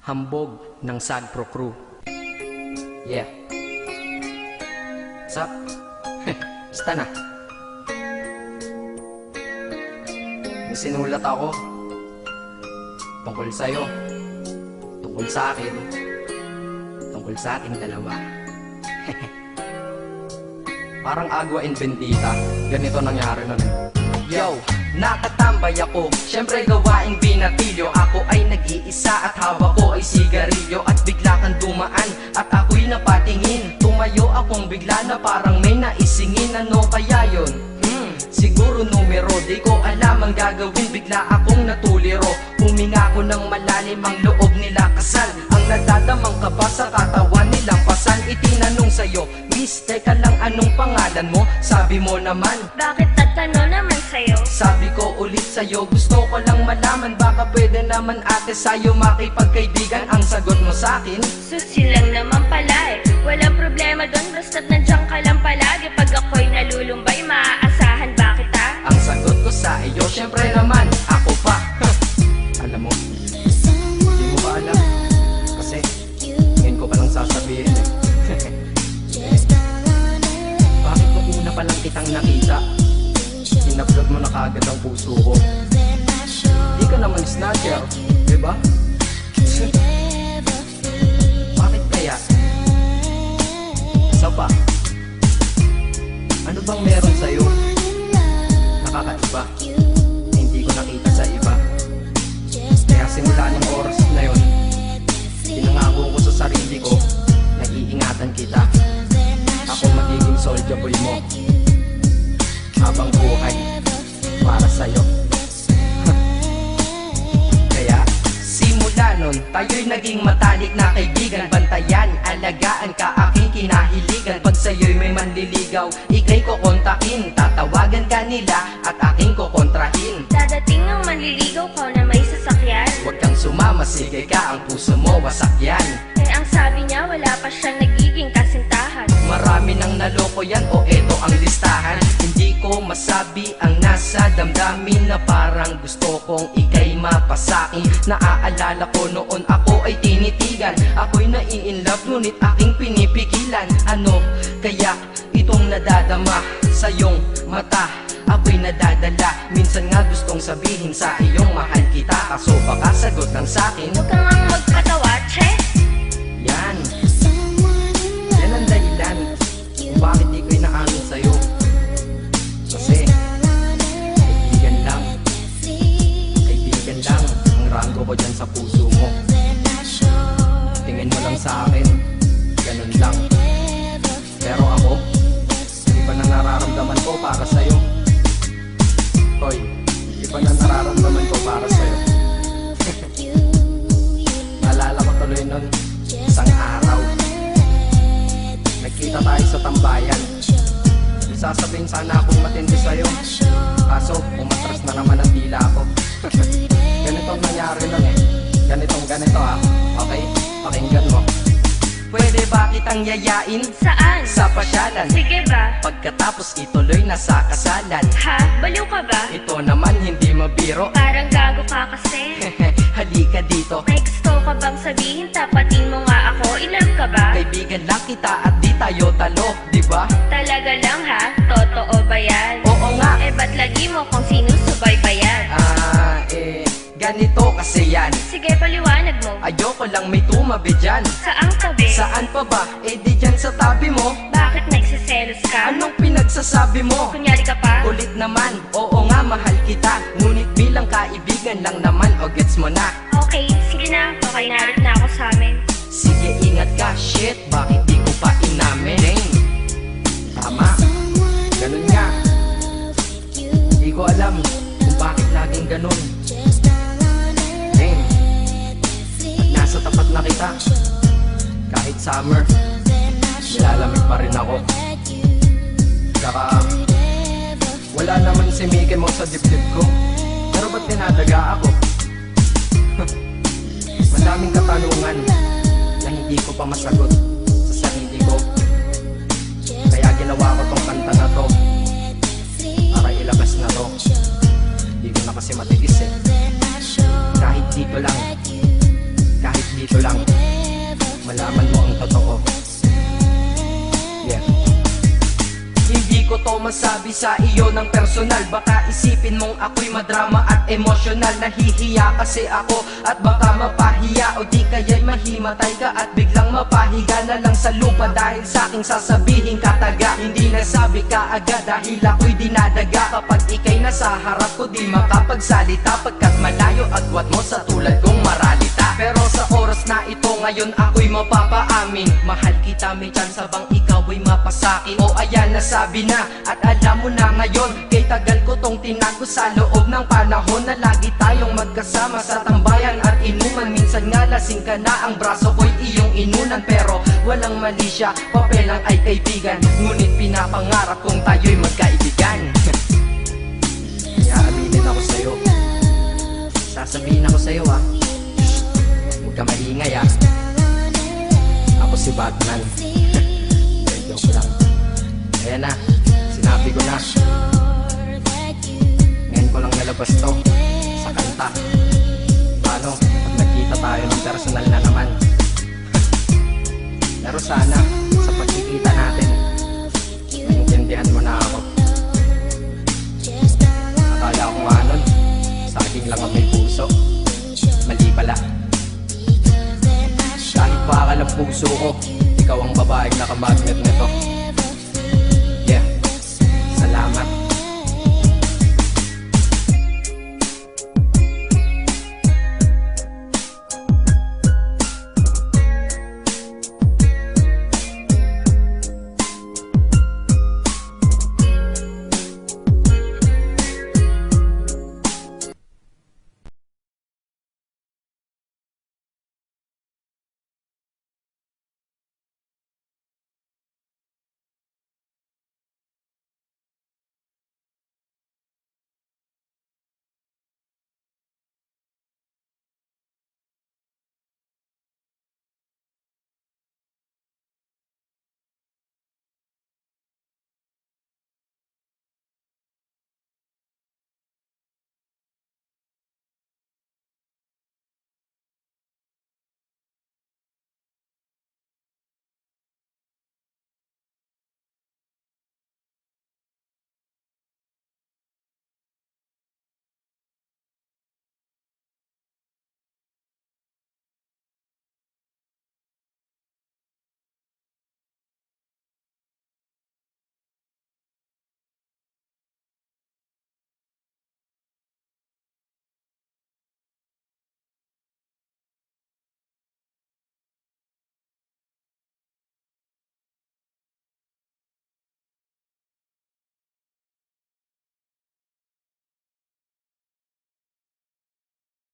Hambog ng Sagpro Crew. Yeah. What's up? Basta na. May sinulat ako tungkol sa'yo, tungkol sa akin, tungkol sa ating dalawa. Parang Agua and Bendita. Ganito nangyari nun. Yo! Nakatambay ako, syempre gawaing binatilyo. Ako ay nag-iisa at hawak ko ay sigarilyo. At bigla kang dumaan at ako'y napatingin. Tumayo akong bigla na parang may naisingin. Ano kaya yun? Siguro numero, di ko alam ang gagawin. Bigla akong natuliro. Huminga ko ng malalim, ang loob nila kasal. Ang nadadamang kaba sa katawan nilang pasan. Itinanong sa'yo, Miss, teka lang, anong pangalan mo? Sabi mo naman, bakit tatanong naman sa'yo? sabi ko ulit sa'yo, gusto ko lang malaman. Baka pwede naman ate sa'yo makipagkaibigan. Ang sagot mo sa'kin, Susi lang naman pala eh. Walang problema doon, basta't nandiyan ka lang palagi. Pag ako'y nalulumbay, maaasahan ba kita? ang sagot ko sa iyo, syempre naman, ako pa. Alam mo, hindi mo ba alam? Kasi, ngayon ko palang sasabihin eh. Bakit nung una pa lang kitang nakita, inablog mo na kaagad ang puso ko? Di ka naman snatcher, diba? Bakit kaya? Isa pa, ano bang meron sa'yo? Nakakaiba, na hindi ko nakita sa iba. Kaya simula ng oras na yun, pinangako ko sa sarili ko na iingatan kita. Ako magiging soldier boy mo habang buhay para sa'yo. Kaya simula nun, tayo'y naging matalik na kaibigan. Bantayan, alagaan ka, aking kinahiligan. Pag sa'yo'y may manliligaw, ika'y kukontakin. Tatawagan ka nila at aking kukontrahin. Dadating ng manliligaw ko na may sasakyan. Huwag kang sumama, sige ka, ang puso mo wasak yan. Eh ang sabi niya, wala pa siyang nagiging kasintahan. Marami nang naloko yan, o eto ang listahan. Hindi ko masabi ang nasa damdamin, na parang gusto kong ika'y mapasakin. Naaalala ko noon ako ay tinitigan, ako'y nai-inlove ngunit aking pinipigilan. Ano kaya itong nadadama sa iyong mata? Ako'y nadadala, minsan nga gustong sabihin sa iyong mahal kita. Kaso baka sagot lang sa'kin, Huwag kang ang magpatawa, che. yan ang dahilan kung bakit di ko inaamin sa'yo. Kasi kaibigan lang ang rango ko dyan sa puso mo. Tingin mo lang sa akin, ganun lang. Pero ako, iba na nararamdaman ko para sa'yo. Hoy, iba na nararamdaman ko para sa'yo. Naalala ko tuloy nun, isang araw nagkita tayo sa tambayan. Sasabihin sana akong matindi sa'yo, kaso umatras na naman ang dila ko. Ganitong nangyari lang eh. Ganito ah. Okay, pakinggan mo. Pwede ba kitang yayain Saan? sa pasyalan? Sige ba? Pagkatapos ituloy na sa kasalan. Ha? Baliw ka ba? Ito naman hindi mabiro. Parang gago ka kasi. Halika dito, May gusto ka bang sabihin? Tapatin mo nga ako. I-love ka ba? kaibigan lang kita at di tayo talo, di ba? Talaga lang ha? Totoo ba yan? Oo nga. Eh ba't lagi mo kung sinusubaybayan? Ganito kasi yan. Sige, paliwanag mo. Ayoko lang may tumabi dyan. Saang tabi? Saan pa ba? Eh di dyan sa tabi mo. Bakit nagsiselos ka? Anong pinagsasabi mo? Kunyari ka pa? Ulit naman, oo nga mahal kita. Ngunit bilang kaibigan lang naman, o gets mo na. Okay, sige na. Okay, narit na ako sa amin. Sige ingat ka, shit, bakit di ko pa inamin? Dang, tama, ganun nga. Di ko alam kung bakit laging ganun. Dang, pag nasa tapat na kita, kahit summer, nilalamig pa rin ako. Saka wala naman si Mickey Mouse sa dibdib ko, pero ba't dinadaga ako? Madaming katanungan na hindi ko pa masagot sa sarili ko. Kaya ginawa ko tong kanta na to para ilabas na to. Hindi ko na kasi matiis eh. Kahit dito lang, kahit dito lang malaman mo ang totoo. Yeah. Hindi ko to masabi sa iyo ng personal. Baka isipin mong ako'y madrama at emosyonal. Nahihiya kasi ako at baka mapahiya, o di kaya'y mahimatay ka at biglang mapahiga na lang sa lupa dahil sa aking sasabihin kataga. Hindi nasabi ka agad dahil ako'y dinadaga. Kapag ika'y nasa harap ko di makapagsalita, pagkat malayo agwat mo sa tulad kong maralita. Pero sa oras na ito ngayon ako'y mapapaamin, mahal kita, may tsansa bang ikaw ay mapasakin? O ayan, nasabi na at alam mo na ngayon. Kay tagal ko tong tinago sa loob ng panahon na lagi tayong magkasama sa tambayan at inuman. Minsan nga lasing ka na, ang braso ko'y iyong inunan. Pero walang mali siya, papel lang ay kaibigan. Ngunit pinapangarap kong tayo'y magkaibigan. Kaya aminin ako sa'yo, sasabihin ako sa'yo ah, huwag ka maingay ah. Ako si Batman. Joke lang. Ayan na, sinabi ko na. Ngayon ko lang nalabas to sa kanta. Paano pag nagkita tayo ng personal na naman? Pero sana sa pagkikita natin maintindihan mo na ako. Akala ko nga nun saging lang ang may puso. Mali pala. Kahit bakal ang puso ko, ikaw ang babaeng nakamagnet nito.